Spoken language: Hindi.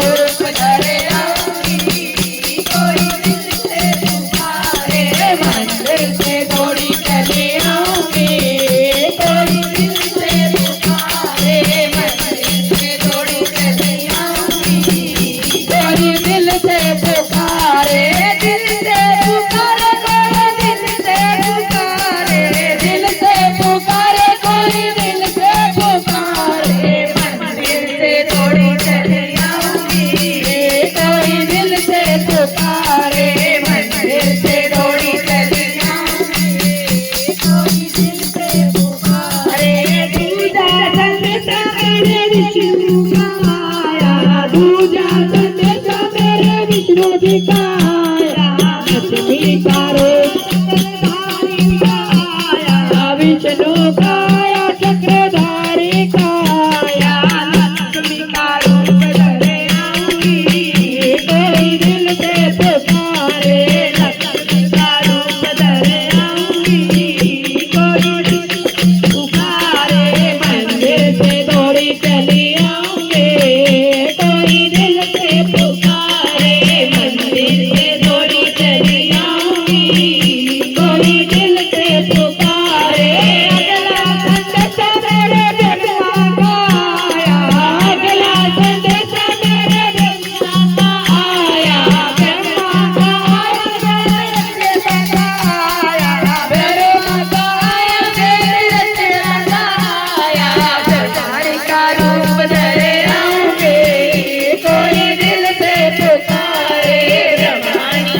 रूप धरे आऊंगी, कोई दिल से पुकारे मंदिर से दौड़ी चले आऊंगी, कोई दिल से पुकारे मंदिर से दौड़ी चले आऊंगी, कोई दिल से पुकारे, दिल से पुकारे, कोई दिल से पुकारे, दिल से पुकारे, कोई दिल से पुकारे मंदिर से दौड़ी चले आऊंगी, कोई दिल से पुकारे मंदिर से दौड़ी चले आऊंगी, कोई दिल से पुकारे। दूजा संत सकाळे विष्णू का आया, दूजा